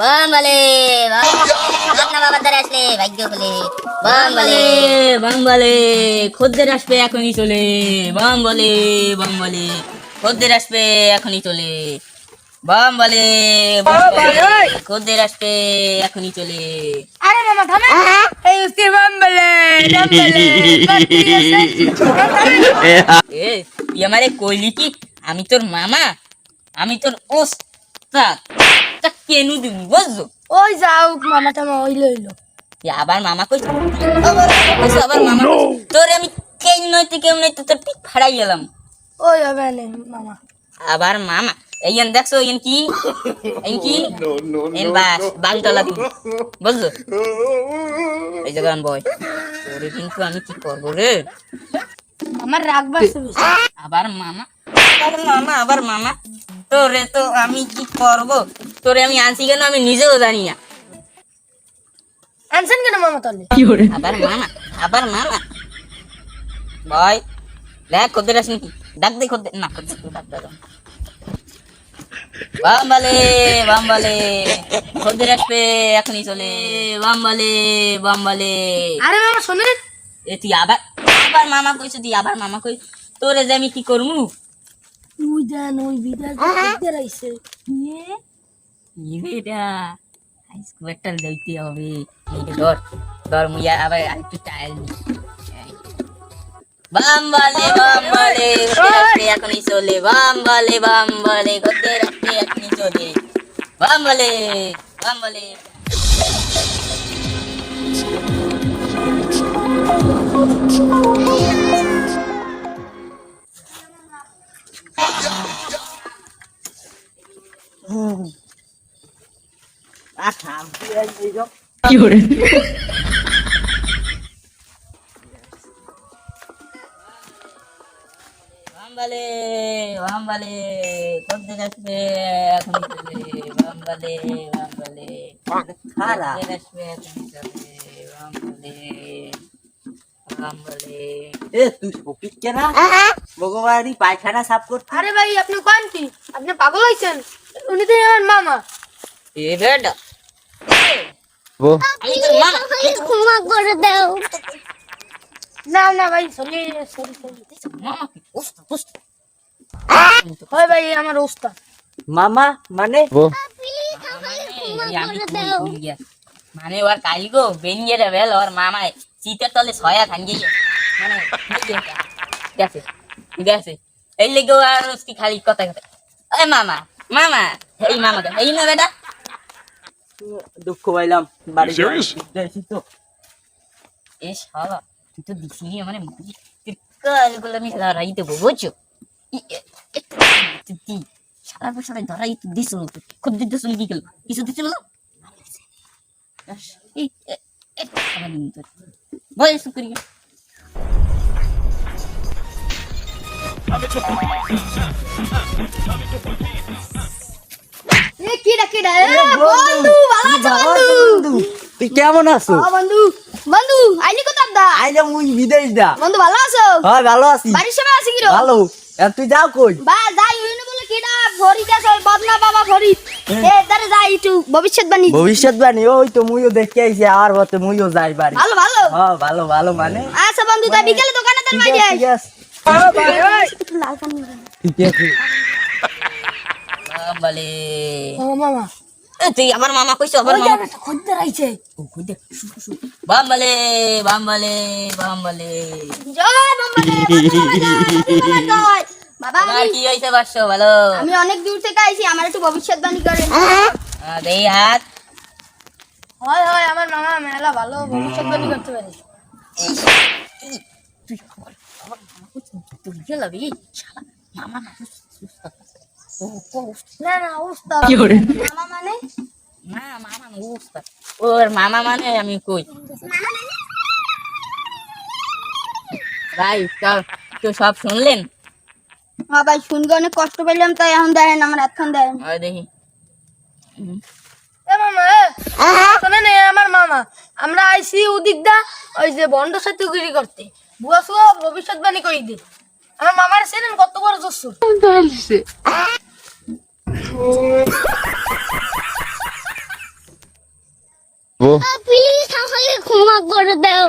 বাম্বালে বাবা ধরে আসলে ভাগ্য বলে বাম্বালে বাম্বালে খদ্দের আসবে এখনই চলে বাম্বালে বাম্বালে খদ্দের আসবে এখনই চলে বাম্বালে খদ্দের আসবে এখনই চলে। আরে মামা থামে এই উস্তি বাম্বালে বাম্বালে এ তুই আমারে কইলি কি আমি তোর মামা আমি তোর ওস্তাদ তা কেন দিবি বুঝছো? ওই যাও মামা টামা ওইলো ওইলো আবার মামা কইছ আবার মামা তোরে আমি কেন নইতে কেমন নইতে তোর পিঠ ফাড়াই গেলাম। ওই হবে না মামা আবার মামা এইন দেখছো এইন কি এন বাস বালতলা তুই বুঝছো এই জায়গা বয় তোরে কিন্তু আমি কি করবো রে। আমার রাগ বাড়ছে বেশি। আবার মামা আবার মামা তোরে তো আমি কি করবো তোরে আমি আনছি কেন আমি নিজেও জানি না। আনছেন কেন মামা তাহলে? আবার মামা ভাই দেখ খদ্দের আসেন কি ডাক দে খদ্দের না খদ্দের ডাক দাও বাম্বালে বাম্বালে খদ্দের আসবে এখনই চলে বাম্বালে বাম্বালে। আরে মামা শোনেন এ তুই আবার আবার মামা কইছ তুই আবার মামা কই তোরে যে আমি কি করমু তুই জান ওই বিদায় করতে রাইছে এটা স্কুয়ারটা লইতে হবে এই ধর ধর মুইয়া আবার একটু টায়ার নি বাম্বালে বাম্বালে খদ্দের এখনই চলে বাম্বালে বাম্বালে খদ্দের এখনই চলে বাম্বালে বাম্বালে। কি করে বাম্বালে বাম্বালে খদ্দের আসবে এখনই চলে বাম্বালে বাম্বালে খদ্দের আসবে এখনই চলে বাম্বালে বাম্বালে। এ তুই ফকির কেনা ভগবানই পায়খানা সাফ করতে। আরে ভাই আপনি কোন কি আপনি পাগল হইছেন? উনি তো আমার মামা। এ বেটা আমি তোর মামা ক্ষমা করে দাও। না না ভাই সরি সরি সরি মামা কি ওস্তাদ ওস্তাদ হয় ভাই আমার ওস্তাদ। মামা মানে মানে ওর কালগো বেরিয়ে যাবে ওর মামায় শীতের তলে ছয়া খাঙ্গে মানে গেছে গেছে এই লেগে আর খালি কথা কথা ওই মামা মামা এই মামা এই না বেটা দুঃখ পাইলাম বাড়ি তো এ শালা তুই তো দিছিলি মানে কালগুলো আমি ধরাই দেবো বুঝছো সারা বছরে ধরাই তো দিস খুব দিতে কি গেল কিছু দিতে বলো বয়স করি এ কিডা কিডা এ বন্ধু ভালো আছো বন্ধু? তুই কেমন আছো? বন্ধু বন্ধু আইলি কত দা? আইলাম মুই বিদেশ দা। বন্ধু ভালো আছো? হ্যাঁ ভালো আছি। বাড়ির সবাই আছে কি রো? ভালো। আর তুই যাও কই? বা যাই হইনে বলে কিডা ফরিদ আছে বদনা বাবা ফরিদ এ দারে যাই একটু ভবিষ্যৎবাণী ভবিষ্যৎবাণী ওই তো মুইও দেখতে আইছি আর হতে মুইও যাই বাড়ি। ভালো ভালো হ্যাঁ ভালো ভালো মানে আচ্ছা বন্ধু তা বিকেলে দোকানে দেন মাই যাই। ঠিক আছে লাল কান ঠিক আছে। বলে ও মামা তুই আমার মামা কইছো আবার ওই মামা জায়গাটা খুঁজতে রাইছে। ও কইতে বাম্বালে বাম্বালে বাম্বালে জয় বাম্বালে জয় বাবা তোমার কি হইছে বাসো ভালো আমি অনেক দূর থেকে আইছি আমার একটু ভবিষ্যৎবাণী করেন। দেই হাত হয় হয় আমার মামা মেলা ভালো ভবিষ্যৎবাণী করতে পারে। তুই তুই গেলাবি মামা না না ওস্তাদ কি করে? মামা মানে না মামা উস্তাদ ওর মামা মানে আমি কই ভাই তো সব শুনলেন? হ্যাঁ ভাই শুনকে অনেক কষ্ট পেলাম তাই এখন দেখেন আমার হাতখান দেখেন। দেখি এ মামা শোনেন আমার মামা আমরা আইছি উদিকদা ওই যে বন্ড সেতুগিরি করতে বুয়া সুয়া ভবিষ্যৎবাণী কই দে আমার মামার চেনেন কত বড় জসুর প্লিজ আমাকে ক্ষমা করে দাও